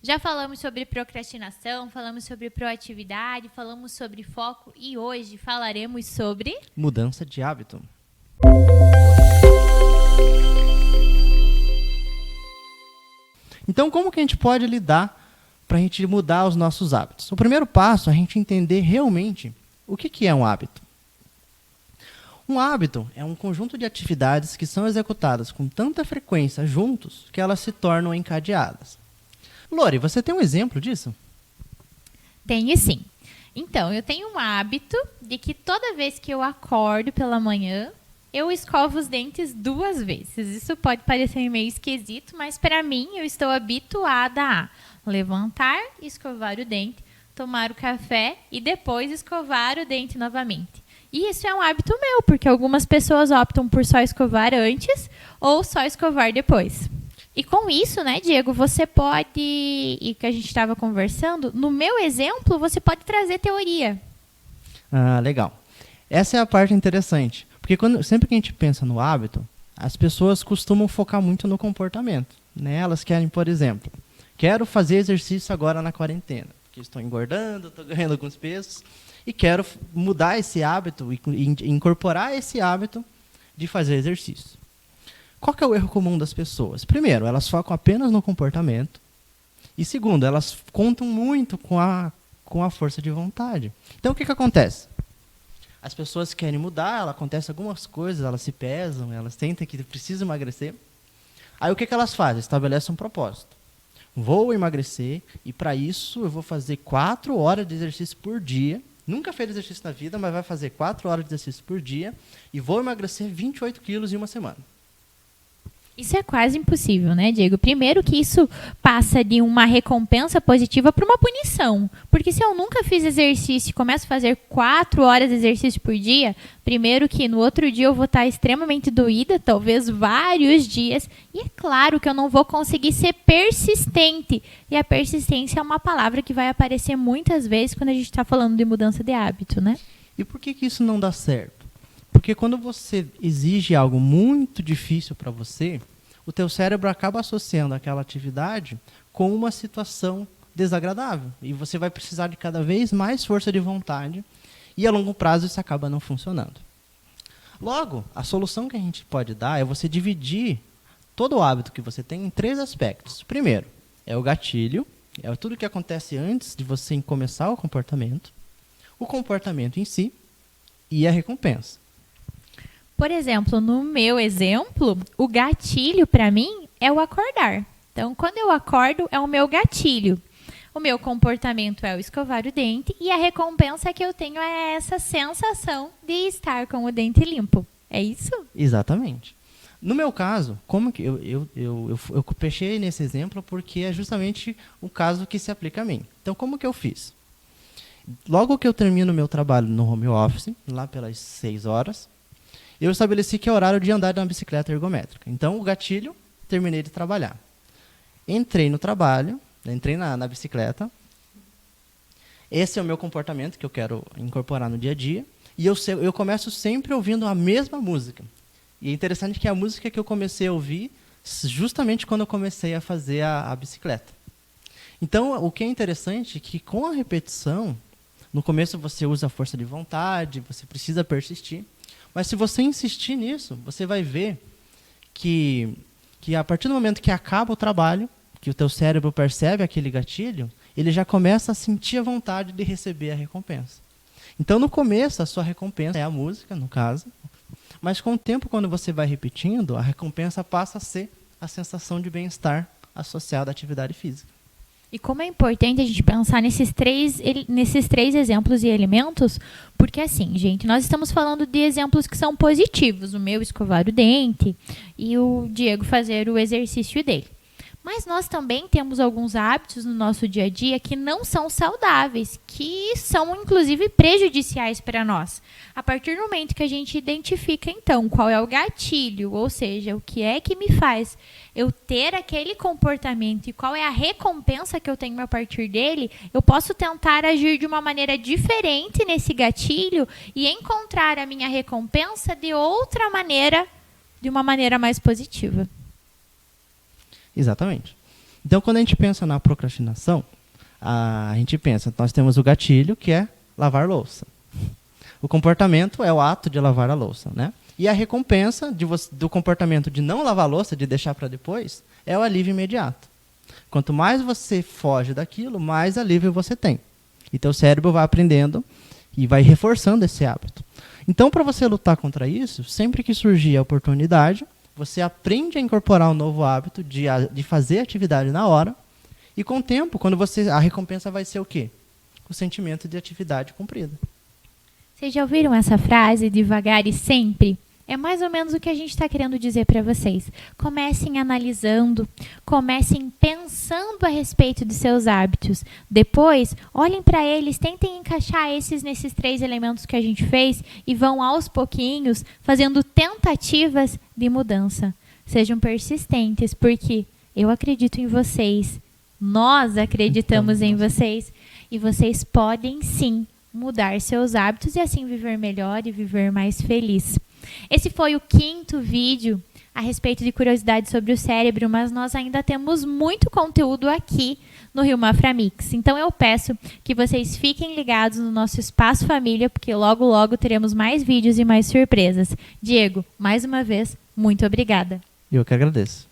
Já falamos sobre procrastinação, falamos sobre proatividade, falamos sobre foco e hoje falaremos sobre mudança de hábito. Então, como que a gente pode lidar para a gente mudar os nossos hábitos? O primeiro passo é a gente entender realmente o que é um hábito. Um hábito é um conjunto de atividades que são executadas com tanta frequência juntos que elas se tornam encadeadas. Lori, você tem um exemplo disso? Tenho sim. Então, eu tenho um hábito de que toda vez que eu acordo pela manhã, eu escovo os dentes 2 vezes. Isso pode parecer meio esquisito, mas para mim eu estou habituada a levantar, escovar o dente, tomar o café e depois escovar o dente novamente. E isso é um hábito meu, porque algumas pessoas optam por só escovar antes ou só escovar depois. E com isso, né, Diego, você pode, e que a gente estava conversando, no meu exemplo, você pode trazer teoria. Ah, legal. Essa é a parte interessante. Porque sempre que a gente pensa no hábito, as pessoas costumam focar muito no comportamento. Né? Elas querem, por exemplo, quero fazer exercício agora na quarentena, porque estou engordando, estou ganhando alguns pesos, e quero mudar esse hábito e incorporar esse hábito de fazer exercício. Qual que é o erro comum das pessoas? Primeiro, elas focam apenas no comportamento. E segundo, elas contam muito com a força de vontade. Então, o que acontece? As pessoas querem mudar, acontecem algumas coisas, elas se pesam, elas sentem que precisam emagrecer. Aí, o que elas fazem? Estabelecem um propósito. Vou emagrecer e, para isso, eu vou fazer 4 horas de exercício por dia. Nunca fez exercício na vida, mas vai fazer 4 horas de exercício por dia e vou emagrecer 28 quilos em uma semana. Isso é quase impossível, né, Diego? Primeiro que isso passa de uma recompensa positiva para uma punição. Porque se eu nunca fiz exercício e começo a fazer 4 horas de exercício por dia, primeiro que no outro dia eu vou estar extremamente doída, talvez vários dias. E é claro que eu não vou conseguir ser persistente. E a persistência é uma palavra que vai aparecer muitas vezes quando a gente está falando de mudança de hábito, né? E por que isso não dá certo? Porque quando você exige algo muito difícil para você, o teu cérebro acaba associando aquela atividade com uma situação desagradável. E você vai precisar de cada vez mais força de vontade e a longo prazo isso acaba não funcionando. Logo, a solução que a gente pode dar é você dividir todo o hábito que você tem em 3 aspectos. Primeiro, é o gatilho, é tudo que acontece antes de você começar o comportamento em si e a recompensa. Por exemplo, no meu exemplo, o gatilho para mim é o acordar. Então, quando eu acordo, é o meu gatilho. O meu comportamento é o escovar o dente e a recompensa que eu tenho é essa sensação de estar com o dente limpo. É isso? Exatamente. No meu caso, como que eu fechei nesse exemplo porque é justamente o caso que se aplica a mim. Então, como que eu fiz? Logo que eu termino o meu trabalho no home office, lá pelas 6 horas, eu estabeleci que é horário de andar na bicicleta ergométrica. Então, o gatilho, terminei de trabalhar. Entrei no trabalho, entrei na bicicleta. Esse é o meu comportamento que eu quero incorporar no dia a dia. E eu começo sempre ouvindo a mesma música. E é interessante que é a música que eu comecei a ouvir justamente quando eu comecei a fazer a bicicleta. Então, o que é interessante é que com a repetição, no começo você usa a força de vontade, você precisa persistir. Mas se você insistir nisso, você vai ver que a partir do momento que acaba o trabalho, que o teu cérebro percebe aquele gatilho, ele já começa a sentir a vontade de receber a recompensa. Então, no começo, a sua recompensa é a música, no caso. Mas com o tempo, quando você vai repetindo, a recompensa passa a ser a sensação de bem-estar associada à atividade física. E como é importante a gente pensar nesses três exemplos e elementos, porque assim, gente, nós estamos falando de exemplos que são positivos. O meu escovar o dente e o Diego fazer o exercício dele. Mas nós também temos alguns hábitos no nosso dia a dia que não são saudáveis, que são inclusive prejudiciais para nós. A partir do momento que a gente identifica, então, qual é o gatilho, ou seja, o que é que me faz eu ter aquele comportamento e qual é a recompensa que eu tenho a partir dele, eu posso tentar agir de uma maneira diferente nesse gatilho e encontrar a minha recompensa de outra maneira, de uma maneira mais positiva. Exatamente. Então, quando a gente pensa na procrastinação, a gente pensa, nós temos o gatilho, que é lavar louça. O comportamento é o ato de lavar a louça, né? E a recompensa do comportamento de não lavar a louça, de deixar para depois, é o alívio imediato. Quanto mais você foge daquilo, mais alívio você tem. Então o cérebro vai aprendendo e vai reforçando esse hábito. Então, para você lutar contra isso, sempre que surgir a oportunidade, você aprende a incorporar um novo hábito de fazer atividade na hora. E com o tempo, a recompensa vai ser o quê? O sentimento de atividade cumprida. Vocês já ouviram essa frase, devagar e sempre? É mais ou menos o que a gente está querendo dizer para vocês. Comecem analisando, comecem pensando a respeito de seus hábitos. Depois, olhem para eles, tentem encaixar nesses 3 elementos que a gente fez e vão aos pouquinhos fazendo tentativas de mudança. Sejam persistentes, porque eu acredito em vocês, nós acreditamos em vocês e vocês podem sim mudar seus hábitos e assim viver melhor e viver mais feliz. Esse foi o 5º vídeo a respeito de curiosidades sobre o cérebro, mas nós ainda temos muito conteúdo aqui no Rio Mafra Mix. Então eu peço que vocês fiquem ligados no nosso Espaço Família, porque logo logo teremos mais vídeos e mais surpresas. Diego, mais uma vez, muito obrigada. Eu que agradeço.